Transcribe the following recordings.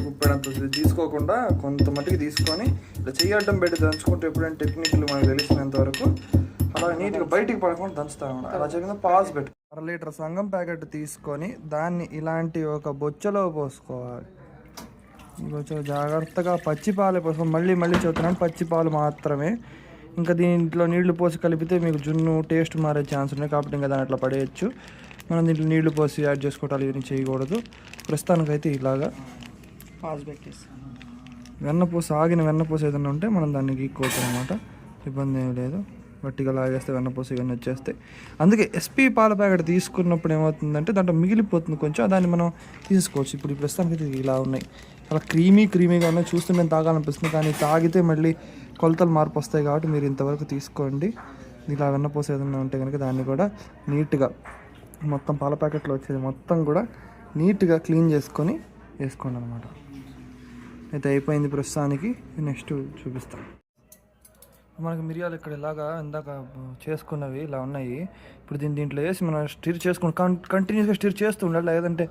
ఇప్పుడంత తీసుకోకుండా కొంత మట్టికి తీసుకొని ఇలా చెయ్యడ్డం పెట్టి దంచుకుంటే ఎప్పుడైనా టెక్నిక్లు మనకు తెలిసినంత వరకు అలా నీట్గా బయటికి పడకుండా దంచుతాము. అలా చేయకుండా పాజ్ పెట్టు. 1/2 లీటర్ సంగం ప్యాకెట్ తీసుకొని దాన్ని ఇలాంటి ఒక బొచ్చలో పోసుకోవాలి. ఈ బొచ్చలో జాగ్రత్తగా పచ్చిపాలు పోసుకోవాలి. మళ్ళీ చెబుతున్నాను, పచ్చిపాలు మాత్రమే. ఇంకా దీంట్లో నీళ్లు పోసి కలిపితే మీకు జున్ను టేస్ట్ మారే ఛాన్స్ ఉన్నాయి కాబట్టి ఇంకా దాని అట్లా పడేయచ్చు. మనం దీంట్లో నీళ్లు పోసి యాడ్ చేసుకోవటాలు ఇవన్నీ చేయకూడదు. ప్రస్తుతానికైతే ఇలాగా పాజ్ పెట్టేసి వెన్నపూస, ఆగిన వెన్నపూస ఏదైనా ఉంటే మనం దాన్ని గీక్కోవచ్చు అనమాట. ఇబ్బంది ఏమీ లేదు. గట్టిగా లాగేస్తే వెన్నపూస ఇవన్నీ వచ్చేస్తాయి. అందుకే ఎస్పీ పాల ప్యాకెట్ తీసుకున్నప్పుడు ఏమవుతుందంటే దాంట్లో మిగిలిపోతుంది కొంచెం, దాన్ని మనం తీసుకోవచ్చు. ఇప్పుడు ప్రస్తుతానికి ఇలా ఉన్నాయి, చాలా క్రీమీగా ఉన్నాయి. చూస్తుంటే తాగాలనిపిస్తుంది, కానీ తాగితే మళ్ళీ కొలతలు మార్పు వస్తాయి కాబట్టి మీరు ఇంతవరకు తీసుకోండి. ఇలా వెన్నపూస ఏదైనా ఉంటే కనుక దాన్ని కూడా నీట్గా మొత్తం పాల ప్యాకెట్లో వచ్చేది మొత్తం కూడా నీట్గా క్లీన్ చేసుకొని వేసుకోండి అనమాట. అయితే అయిపోయింది ప్రస్తుతానికి. నెక్స్ట్ చూపిస్తాను. మనకి మిరియాలు ఇక్కడ ఇలాగా ఇందాక చేసుకున్నవి ఇలా ఉన్నాయి. ఇప్పుడు దీంట్లో వేసి మనం స్టిర్ చేసుకుని కంటిన్యూస్గా స్టిర్ చేస్తూ ఉండాలి, లేదంటే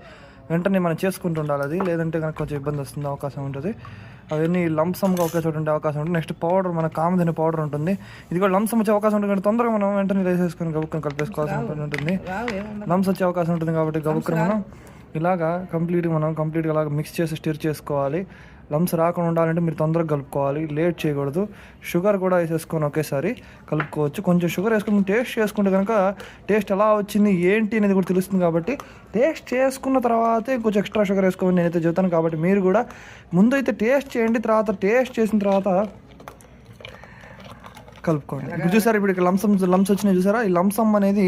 వెంటనే మనం చేసుకుంటూ ఉండాలి. అది లేదంటే కనుక కొంచెం ఇబ్బంది వస్తుంది, అవకాశం ఉంటుంది. అవన్నీ లంసమ్గా ఒకే చోట ఉండే అవకాశం ఉంటుంది. నెక్స్ట్ పౌడర్, మన కామధేను పౌడర్ ఉంటుంది, ఇది కూడా లంసం వచ్చే అవకాశం ఉంటుంది. కానీ తొందరగా మనం వెంటనే వేసేసుకొని గబుక్కని కలిపేసుకోవాల్సి ఉంటుంది. లంప్స్ వచ్చే అవకాశం ఉంటుంది కాబట్టి గబుక్కని మనం ఇలాగా కంప్లీట్గా అలాగా మిక్స్ చేసి స్టిర్ చేసుకోవాలి. లంప్స్ రాకుండా ఉండాలంటే మీరు తొందరగా కలుపుకోవాలి, లేట్ చేయకూడదు. షుగర్ కూడా వేసేసుకొని ఒకేసారి కలుపుకోవచ్చు. కొంచెం షుగర్ వేసుకొని టేస్ట్ చేసుకుంటే కనుక టేస్ట్ ఎలా వచ్చింది ఏంటి అనేది కూడా తెలుస్తుంది. కాబట్టి టేస్ట్ చేసుకున్న తర్వాతే కొంచెం ఎక్స్ట్రా షుగర్ వేసుకోమని నేనైతే చెబుతాను. కాబట్టి మీరు కూడా ముందు అయితే టేస్ట్ చేయండి, తర్వాత టేస్ట్ చేసిన తర్వాత కలుపుకోండి. ఇప్పుడు చూసారా, ఇప్పుడు ఇక్కడ లంప్స్ వచ్చినాయి చూసారా. ఈ లంసమ్ అనేది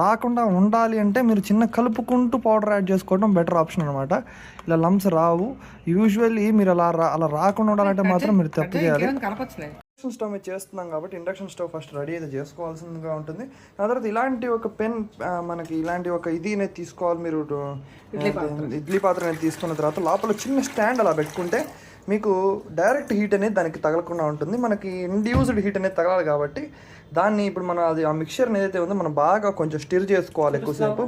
రాకుండా ఉండాలి అంటే మీరు చిన్న కలుపుకుంటూ పౌడర్ యాడ్ చేసుకోవడం బెటర్ ఆప్షన్ అనమాట. ఇలా లంప్స్ రావు. యూజువల్లీ మీరు అలా రాకుండా ఉండాలంటే మాత్రం మీరు తప్పు చేయాలి. ఇండక్షన్ స్టవ్ మీద చేస్తున్నాం కాబట్టి ఇండక్షన్ స్టవ్ ఫస్ట్ రెడీ అయితే చేసుకోవాల్సిందిగా ఉంటుంది. ఆ తర్వాత ఇలాంటి ఒక మనకి ఇలాంటి ఒక ఇది అనేది తీసుకోవాలి. మీరు ఇడ్లీ పాత్ర అనేది తీసుకున్న తర్వాత లోపల చిన్న స్టాండ్ అలా పెట్టుకుంటే మీకు డైరెక్ట్ హీట్ అనేది దానికి తగలకుండా ఉంటుంది. మనకి ఇండ్యూస్డ్ హీట్ అనేది తగలాలి కాబట్టి దాన్ని ఇప్పుడు మనం ఆ మిక్చర్ ఏదైతే ఉందో మనం బాగా కొంచెం స్టిర్ చేసుకోవాలి ఎక్కువసేపు.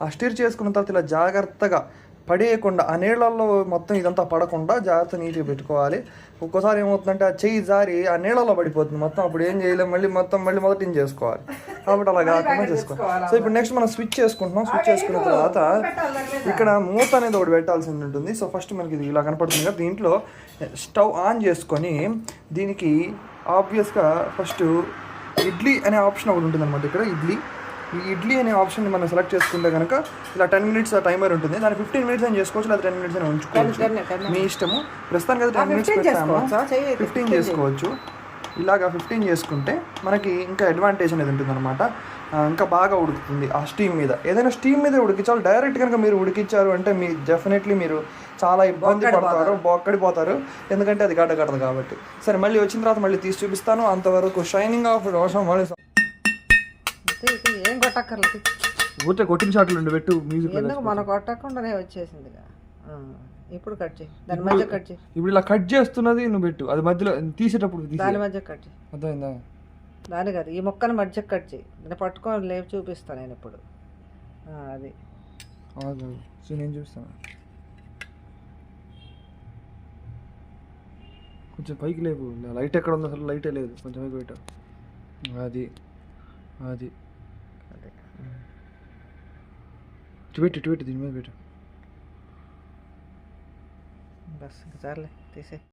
ఆ స్టిర్ చేసుకున్న తర్వాత ఇలా జాగ్రత్తగా పడేయకుండా, ఆ నీళ్ళల్లో మొత్తం ఇదంతా పడకుండా జాగ్రత్త నీట్గా పెట్టుకోవాలి. ఒక్కోసారి ఏమవుతుందంటే ఆ చెయ్యి జారి ఆ నీళ్ళలో పడిపోతుంది మొత్తం, అప్పుడు ఏం చేయలేము, మళ్ళీ మొదటి చేసుకోవాలి. కాబట్టి అలా కాకుండా చేసుకోవాలి. సో ఇప్పుడు నెక్స్ట్ మనం స్విచ్ చేసుకుంటున్నాం. స్విచ్ చేసుకున్న తర్వాత ఇక్కడ మూత అనేది ఒకటి పెట్టాల్సి ఉంటుంది. సో ఫస్ట్ మనకి ఇది ఇలా కనపడుతుంది కదా, దీంట్లో స్టవ్ ఆన్ చేసుకొని దీనికి ఆబ్వియస్గా ఫస్ట్ ఇడ్లీ అనే ఆప్షన్ ఒకటి ఉంటుంది అనమాట. ఇక్కడ ఈ ఇడ్లీ అనే ఆప్షన్ మనం సెలెక్ట్ చేసుకుంటే కనుక ఇలా 10 మినిట్స్ టైమర్ ఉంటుంది. దాన్ని 15 మినిట్స్ అని చేసుకోవచ్చు, లేదా 10 మినిట్స్ అని ఉంచుకోవచ్చు, మీ ఇష్టము. ప్రస్తుతానికి అయితే 10 మినిట్స్ పెట్టాము, 15 చేసుకోవచ్చు. ఇలాగా 15 చేసుకుంటే మనకి ఇంకా అడ్వాంటేజ్ అనేది ఉంటుంది అనమాట. ఇంకా బాగా ఉడుకుతుంది ఆ స్టీమ్ మీద. ఏదైనా స్టీమ్ మీద ఉడికించాలి, డైరెక్ట్ కనుక మీరు ఉడికించారు అంటే డెఫినెట్లీ మీరు చాలా ఇబ్బంది పడతారు, బొక్కడిపోతారు, ఎందుకంటే అది గడ్డగడదు కాబట్టి. సరే, మళ్ళీ వచ్చిన తర్వాత మళ్ళీ తీసి చూపిస్తాను. అంతవరకు షైనింగ్ ఆఫ్ రోషన్ మళ్ళీ ఏం కొట్టక్కర్లేదు, కొట్టిన షాట్లు ఉండి పెట్టు మ్యూజిక్. ఎందుకు మనం కొట్టకుండానే వచ్చేసింది. ఇప్పుడు కట్ చేయి, దాని మధ్య కట్ చేయి. ఇప్పుడు ఇలా కట్ చేస్తున్నది నువ్వు పెట్టు, అది మధ్యలో తీసేటప్పుడు దాని మధ్య కట్ చేయి. అర్థమైందా? దాని కాదు, ఈ మొక్కను మధ్య కట్ చేయి. నేను పట్టుకొని లేపు చూపిస్తాను నేను ఇప్పుడు. అది నేను చూస్తాను. కొంచెం పైకి లేవు, లైట్ ఎక్కడ ఉందో అసలు లైటే లేదు, కొంచెం పైకి పెట్టు. అది పెట్టు దీని మీద పెట్టు. బస్ ఇంకా చాలే, తీసే.